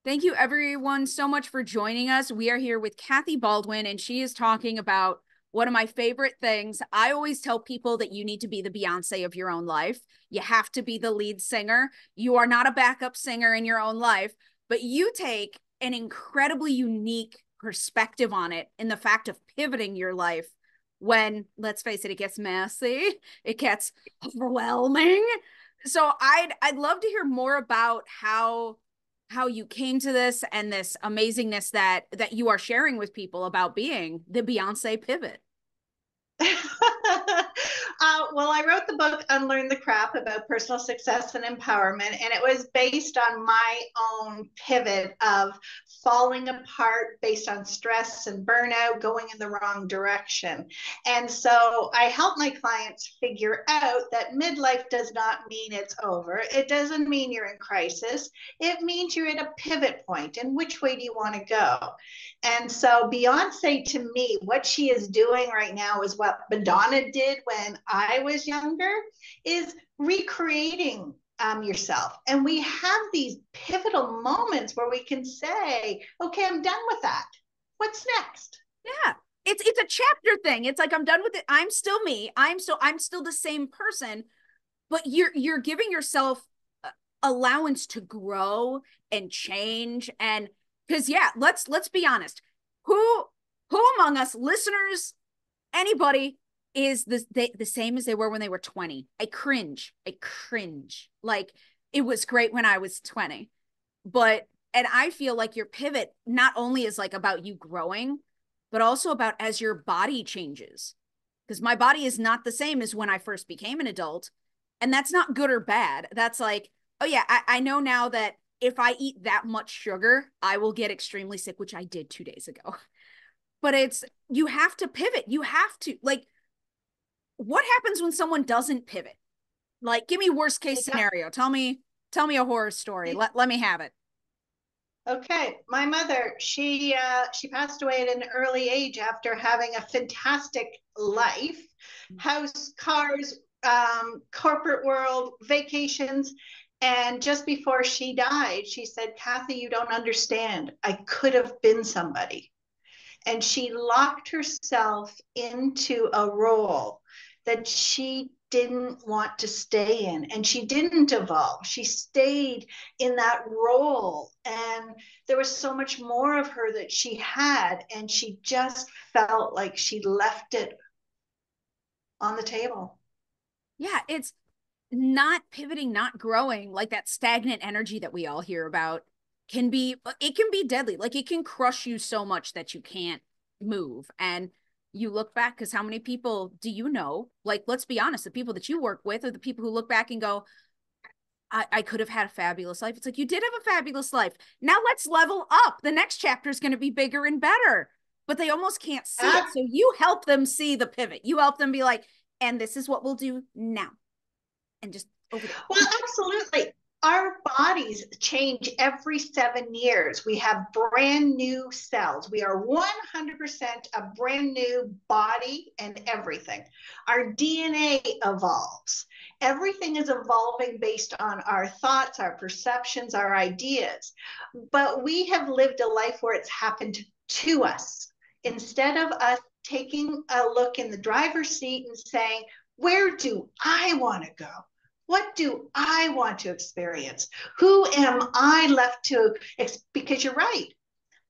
Thank you, everyone, so much for joining us. We are here with Kathy Baldwin, and she is talking about one of my favorite things. I always tell people that you need to be the Beyonce of your own life. You have to be the lead singer. You are not a backup singer in your own life, but you take an incredibly unique perspective on it in the fact of pivoting your life when, let's face it, it gets messy, it gets overwhelming. So I'd love to hear more about how you came to this and this amazingness that you are sharing with people about being the Beyonce pivot. Well, I wrote the book Unlearn the Crap about personal success and empowerment, and it was based on my own pivot of falling apart based on stress and burnout, going in the wrong direction. And so I help my clients figure out that midlife does not mean it's over. It doesn't mean you're in crisis. It means you're at a pivot point. And which way do you want to go? And so Beyonce, to me, what she is doing right now is what Madonna did when I was younger, is recreating yourself. And we have these pivotal moments where we can say, okay, I'm done with that. What's next? Yeah. It's a chapter thing. It's like I'm done with it. I'm still me. I'm still the same person, but you're giving yourself allowance to grow and change. And because yeah, let's be honest. Who among us listeners, anybody, is the same as they were when they were 20? I cringe. Like, it was great when I was 20, but and I feel like your pivot not only is like about you growing, but also about as your body changes, because my body is not the same as when I first became an adult. And that's not good or bad. That's like, oh yeah, I know now that if I eat that much sugar, I will get extremely sick, which I did 2 days ago. But it's, you have to pivot. You have to, like, what happens when someone doesn't pivot? Like, give me worst case scenario. Tell me a horror story. Let me have it. Okay, my mother, she passed away at an early age after having a fantastic life, house, cars, corporate world, vacations. And just before she died, she said, Kathy, you don't understand. I could have been somebody. And she locked herself into a role that she didn't want to stay in, and she didn't evolve. She stayed in that role, and there was so much more of her that she had, and she just felt like she left it on the table. Yeah, it's not pivoting, not growing, like that stagnant energy that we all hear about it can be deadly. Like, it can crush you so much that you can't move. And you look back, because how many people do you know? Like, let's be honest, the people that you work with are the people who look back and go, I could have had a fabulous life. It's like, you did have a fabulous life. Now let's level up. The next chapter is going to be bigger and better. But they almost can't see it. So you help them see the pivot. You help them be like, and this is what we'll do now. And just over there. Well, absolutely. Our bodies change every 7 years. We have brand new cells. We are 100% a brand new body and everything. Our DNA evolves. Everything is evolving based on our thoughts, our perceptions, our ideas. But we have lived a life where it's happened to us. Instead of us taking a look in the driver's seat and saying, where do I want to go? What do I want to experience? Who am I left to? Because you're right.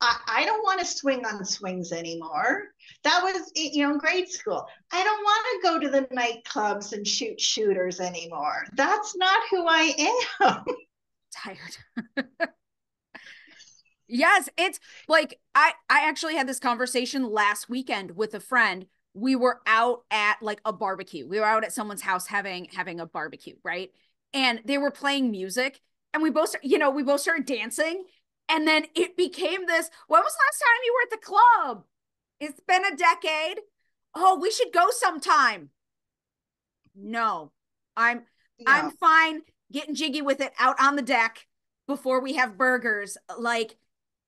I don't want to swing on swings anymore. That was, in grade school. I don't want to go to the nightclubs and shoot shooters anymore. That's not who I am. Tired. Yes, it's like I actually had this conversation last weekend with a friend. We were out at like a barbecue. We were out at someone's house having a barbecue, right? And they were playing music, and we both started dancing, and then it became this, when was the last time you were at the club? It's been a decade. Oh, we should go sometime. No. I'm Yeah. I'm fine getting jiggy with it out on the deck before we have burgers. Like,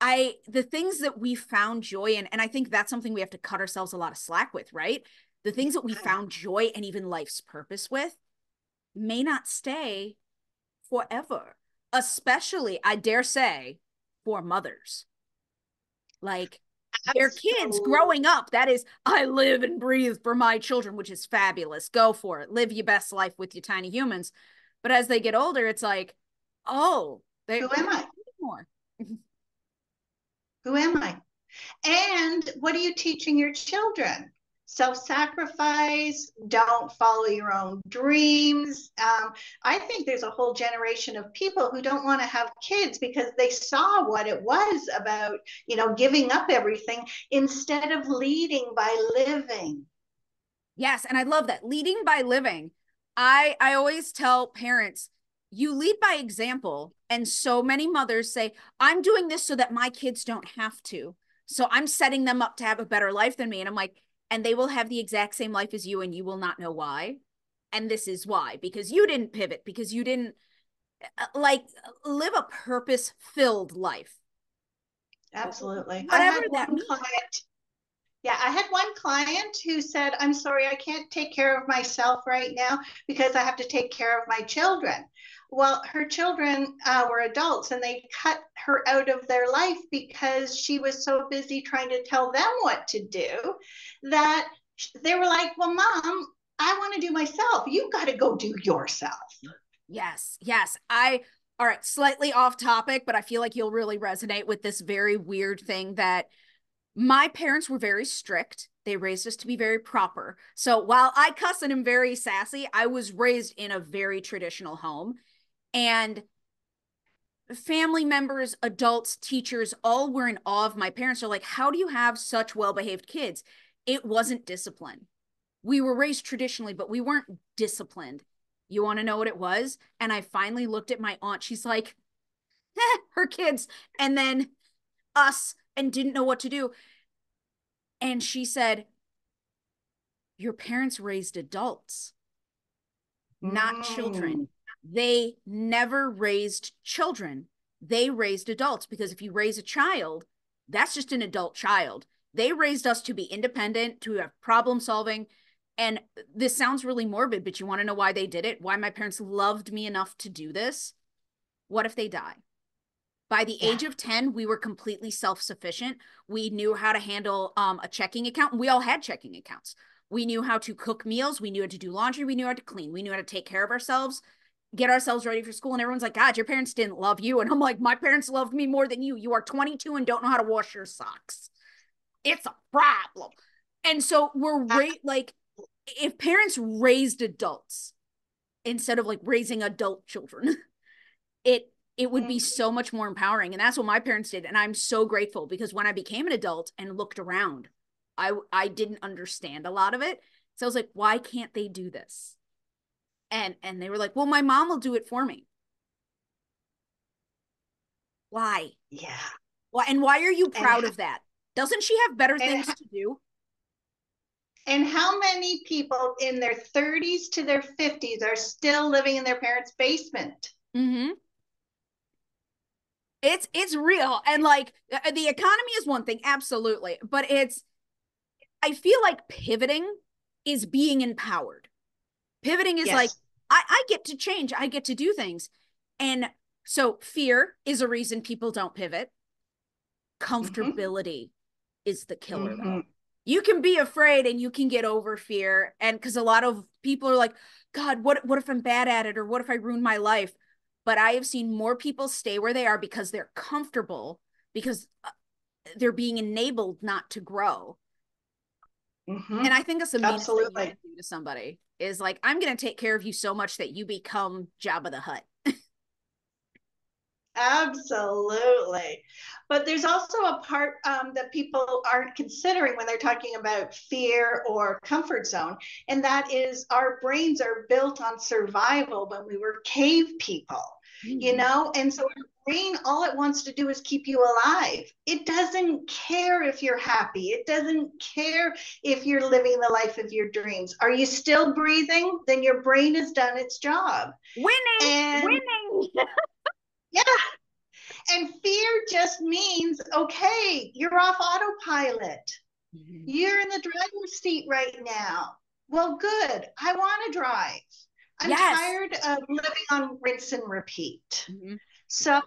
the things that we found joy in, and I think that's something we have to cut ourselves a lot of slack with, right? The things that we found joy and even life's purpose with may not stay forever. Especially, I dare say, for mothers. Like their kids Absolutely. growing up, that is, I live and breathe for my children, which is fabulous. Go for it. Live your best life with your tiny humans. But as they get older, it's like, oh, Who they am I? need more. Who am I? And what are you teaching your children? Self-sacrifice, don't follow your own dreams. I think there's a whole generation of people who don't want to have kids because they saw what it was about, giving up everything instead of leading by living. Yes, and I love that. Leading by living. I always tell parents, you lead by example. And so many mothers say, I'm doing this so that my kids don't have to. So I'm setting them up to have a better life than me. And I'm like, and they will have the exact same life as you, and you will not know why. And this is why, because you didn't pivot, because you didn't like live a purpose-filled life. Absolutely. I Whatever had that one means. client. Yeah, I had one client who said, I'm sorry, I can't take care of myself right now because I have to take care of my children. Well, her children were adults and they cut her out of their life because she was so busy trying to tell them what to do that they were like, well, Mom, I want to do myself. You've got to go do yourself. Yes, yes. All right, slightly off topic, but I feel like you'll really resonate with this very weird thing that my parents were very strict. They raised us to be very proper. So while I cuss and am very sassy, I was raised in a very traditional home. And family members, adults, teachers, all were in awe of my parents. They're like, how do you have such well-behaved kids? It wasn't discipline. We were raised traditionally, but we weren't disciplined. You want to know what it was? And I finally looked at my aunt. She's like, her kids, and then us, and didn't know what to do. And she said, your parents raised adults, not children. Mm. They never raised children. They raised adults, because if you raise a child, that's just an adult child. They raised us to be independent, to have problem solving. And this sounds really morbid, but you want to know why they did it? Why my parents loved me enough to do this? What if they die? By the Yeah. age of 10, we were completely self-sufficient. We knew how to handle a checking account. We all had checking accounts. We knew how to cook meals. We knew how to do laundry. We knew how to clean. We knew how to take care of ourselves, get ourselves ready for school. And everyone's like, God, your parents didn't love you. And I'm like, my parents loved me more than you. You are 22 and don't know how to wash your socks. It's a problem. And so like, if parents raised adults instead of like raising adult children, it would be so much more empowering. And that's what my parents did. And I'm so grateful, because when I became an adult and looked around, I didn't understand a lot of it. So I was like, why can't they do this? And they were like, well, my mom will do it for me. Why? Yeah. Why? And why are you And proud of that? Doesn't she have better and things to do? and how many people in their 30s to their 50s are still living in their parents' basement? Mm-hmm. It's real. And like the economy is one thing, absolutely. But I feel like pivoting is being empowered. Pivoting is like, Yes. I get to change, I get to do things. And so fear is a reason people don't pivot. Mm-hmm. Comfortability is the killer, Mm-hmm. though. You can be afraid and you can get over fear. And because a lot of people are like, God, what if I'm bad at it? Or what if I ruin my life? But I have seen more people stay where they are because they're comfortable, because they're being enabled not to grow. Mm-hmm. And I think that's the meanest thing you Absolutely. can do to somebody is like, I'm going to take care of you so much that you become Jabba the Hutt. Absolutely. But there's also a part that people aren't considering when they're talking about fear or comfort zone, and that is our brains are built on survival when we were cave people, Mm-hmm. and so our brain, all it wants to do is keep you alive. It doesn't care if you're happy. It doesn't care if you're living the life of your dreams. Are you still breathing? Then your brain has done its job. Winning, And winning. yeah, and fear just means, okay, you're off autopilot. Mm-hmm. You're in the driver's seat right now. Well, good. I want to drive. I'm Yes. tired of living on rinse and repeat. Mm-hmm. So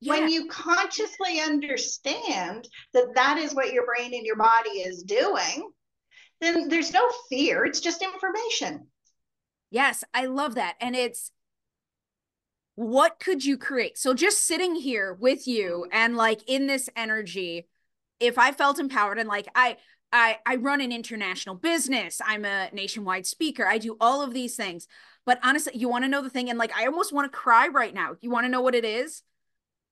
Yeah. When you consciously understand that that is what your brain and your body is doing, then there's no fear. It's just information. Yes, I love that. And it's, what could you create? So just sitting here with you and like in this energy, if I felt empowered and like I run an international business, I'm a nationwide speaker, I do all of these things. But honestly, you want to know the thing, and like I almost want to cry right now. You want to know what it is?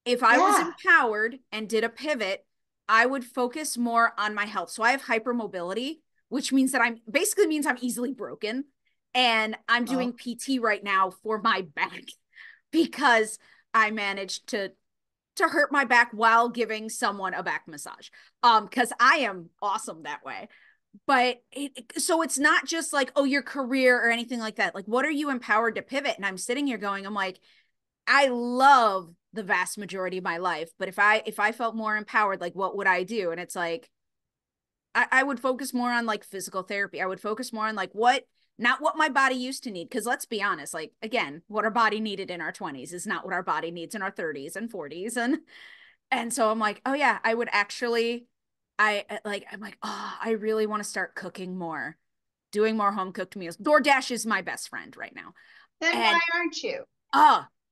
If I was Yeah. empowered and did a pivot, I would focus more on my health. So I have hypermobility, which means that I'm basically means I'm easily broken. And I'm Oh, doing PT right now for my back because I managed to hurt my back while giving someone a back massage. Because I am awesome that way. But so it's not just like, oh, your career or anything like that. Like, what are you empowered to pivot? And I'm sitting here going, I'm like, I love the vast majority of my life, but if I felt more empowered, like what would I do? And it's like I would focus more on like physical therapy. I would focus more on like what, not what my body used to need. Because let's be honest, like again, what our body needed in our 20s is not what our body needs in our 30s and 40s. And so I'm like, oh yeah, I would actually, I'm like, oh, I really want to start cooking more, doing more home cooked meals. DoorDash is my best friend right now. then why And aren't you?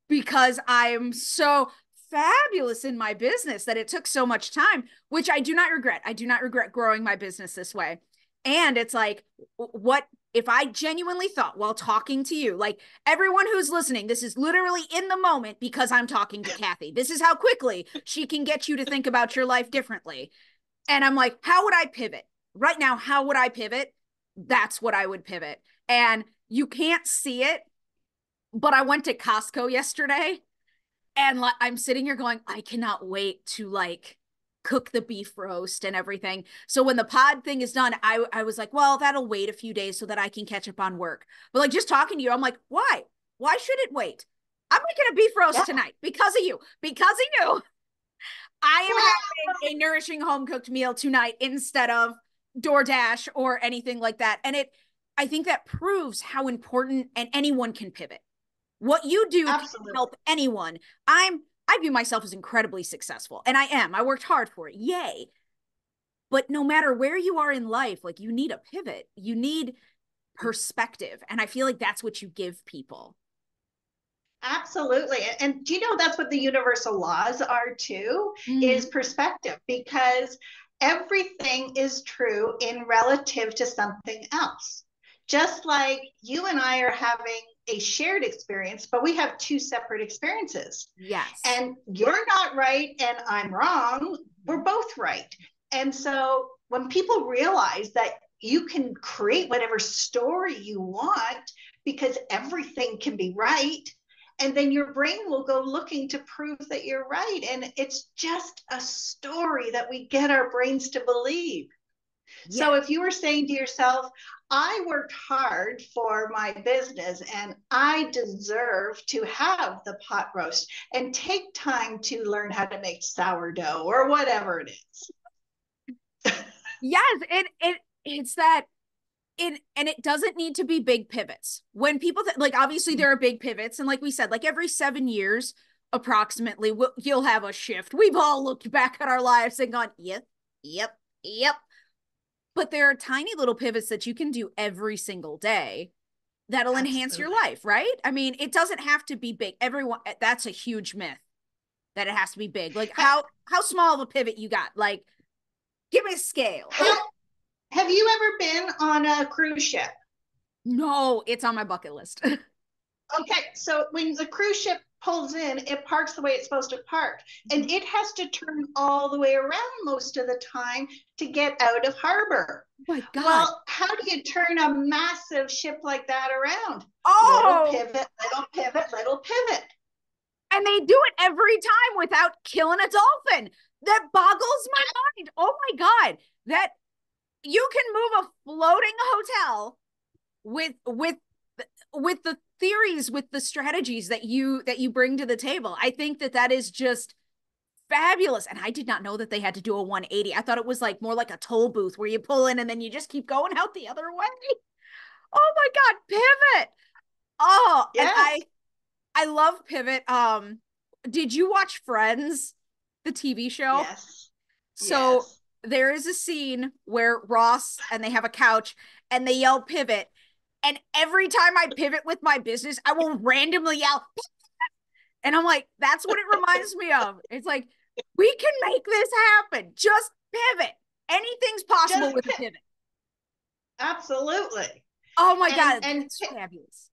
because I'm so fabulous in my business that it took so much time, which I do not regret. I do not regret growing my business this way. And it's like, what if I genuinely thought while talking to you, like everyone who's listening, this is literally in the moment because I'm talking to Kathy. This is how quickly she can get you to think about your life differently. And I'm like, how would I pivot? Right now, how would I pivot? That's what I would pivot. And you can't see it, but I went to Costco yesterday and like, I'm sitting here going, I cannot wait to like cook the beef roast and everything. So when the pod thing is done, I was like, well, that'll wait a few days so that I can catch up on work. But like just talking to you, I'm like, why? Why should it wait? I'm making a beef roast Yeah. tonight because of you. Because of you. I am Well, having a nourishing home cooked meal tonight instead of DoorDash or anything like that. And I think that proves how important, and anyone can pivot. What you do can absolutely. help anyone. I view myself as incredibly successful, and I am. I worked hard for it. Yay. But no matter where you are in life, like you need a pivot. You need perspective, and I feel like that's what you give people. Absolutely. And do you know that's what the universal laws are too, is Mm-hmm. perspective, because everything is true in relative to something else. Just like you and I are having a shared experience, but we have two separate experiences. Yes. And you're not right and I'm wrong. Mm-hmm. We're both right. And so when people realize that you can create whatever story you want because everything can be right, and then your brain will go looking to prove that you're right. And it's just a story that we get our brains to believe. Yeah. So if you were saying to yourself, I worked hard for my business and I deserve to have the pot roast, and take time to learn how to make sourdough or whatever it is. Yes. It's that and it doesn't need to be big pivots. When people like obviously there are big pivots, and like we said, like every 7 years approximately you'll have a shift. We've all looked back at our lives and gone, yep, yep, yep. But there are tiny little pivots that you can do every single day that'll enhance your Absolutely. life, right? I mean, it doesn't have to be big. Everyone, that's a huge myth that it has to be big. Like how small of a pivot you got? Like give me a scale. Have, have you ever been on a cruise ship? No, it's on my bucket list. Okay, so when the cruise ship pulls in, it parks the way it's supposed to park, and it has to turn all the way around most of the time to get out of harbor. Oh my God. Well, how do you turn a massive ship like that around? Little Oh, pivot, little pivot, little pivot. and they do it every time without killing a dolphin. That boggles my mind. Oh my God. That you can move a floating hotel with the theories, with the strategies that you bring to the table. I think that is just fabulous. And I did not know that they had to do a 180. I thought it was like more like a toll booth where you pull in and then you just keep going out the other way. Oh my God, pivot. Oh, and Yes. I love pivot. did you watch Friends, the TV show? Yes. So Yes. there is a scene where Ross and they have a couch and they yell pivot. And every time I pivot with my business, I will randomly yell. And I'm like, that's what it reminds me of. It's like, we can make this happen. Just pivot. Anything's possible Just with a pivot. absolutely. Oh my And God, and that's fabulous.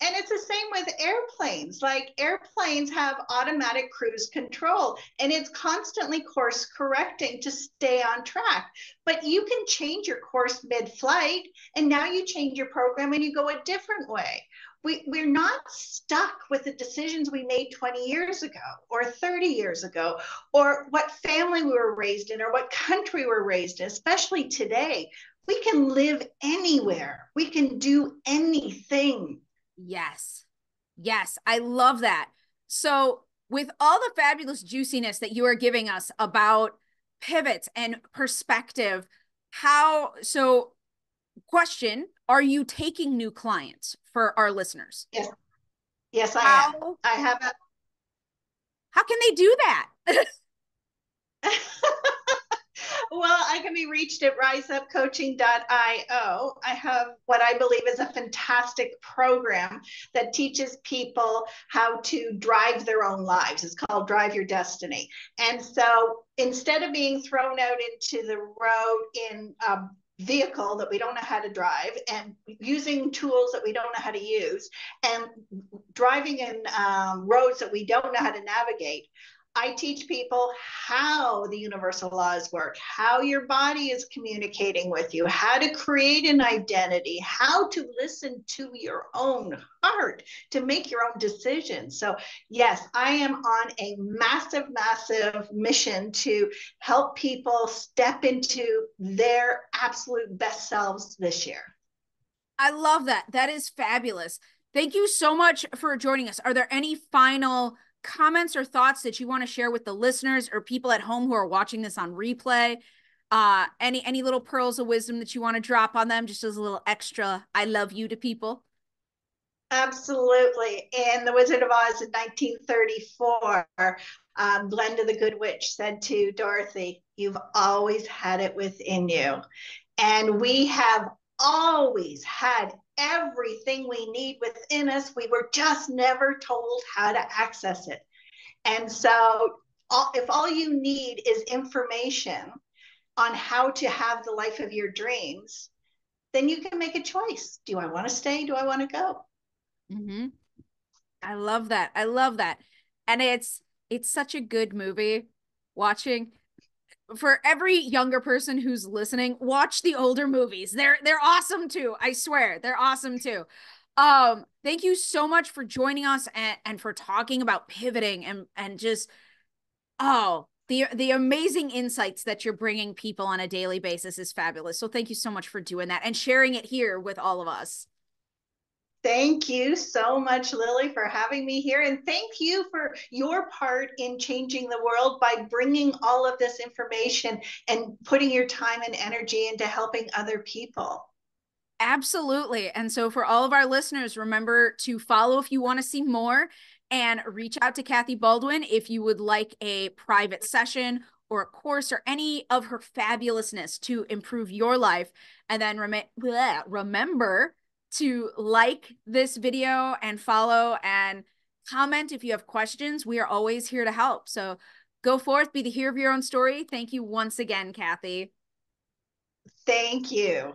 and it's the same with airplanes. Like airplanes have automatic cruise control and it's constantly course correcting to stay on track. But you can change your course mid-flight and now you change your program and you go a different way. We're not stuck with the decisions we made 20 years ago or 30 years ago or what family we were raised in or what country we were raised in, especially today. We can live anywhere. We can do anything. Yes. Yes. I love that. So, with all the fabulous juiciness that you are giving us about pivots and perspective, so question, are you taking new clients for our listeners? Yes, yes, I am. How I have how can they do that? a well, I can be reached at riseupcoaching.io. I have what I believe is a fantastic program that teaches people how to drive their own lives. It's called Drive Your Destiny. And so instead of being thrown out into the road in a vehicle that we don't know how to drive and using tools that we don't know how to use and driving in roads that we don't know how to navigate, I teach people how the universal laws work, how your body is communicating with you, how to create an identity, how to listen to your own heart to make your own decisions. So, yes, I am on a massive, massive mission to help people step into their absolute best selves this year. I love that. That is fabulous. Thank you so much for joining us. Are there any final comments or thoughts that you want to share with the listeners or people at home who are watching this on replay? Any little pearls of wisdom that you want to drop on them, just as a little extra I love you to people? Absolutely. In The Wizard of Oz in 1934, Glenda the Good Witch said to Dorothy, "You've always had it within you." And we have always had everything we need within us. We were just never told how to access it. And so, if all you need is information on how to have the life of your dreams, then you can make a choice. Do I want to stay? Do I want to go? Mm-hmm. I love that. I love that. And it's such a good movie watching for every younger person who's listening, watch the older movies. They're awesome too. I swear, they're awesome too. Thank you so much for joining us and for talking about pivoting and just the amazing insights that you're bringing people on a daily basis is fabulous. So thank you so much for doing that and sharing it here with all of us. Thank you so much, Lily, for having me here. And thank you for your part in changing the world by bringing all of this information and putting your time and energy into helping other people. Absolutely. And so for all of our listeners, remember to follow if you want to see more and reach out to Kathy Baldwin if you would like a private session or a course or any of her fabulousness to improve your life. And then remember to like this video and follow and comment if you have questions. We are always here to help. So go forth, be the hero of your own story. Thank you once again, Kathy. Thank you.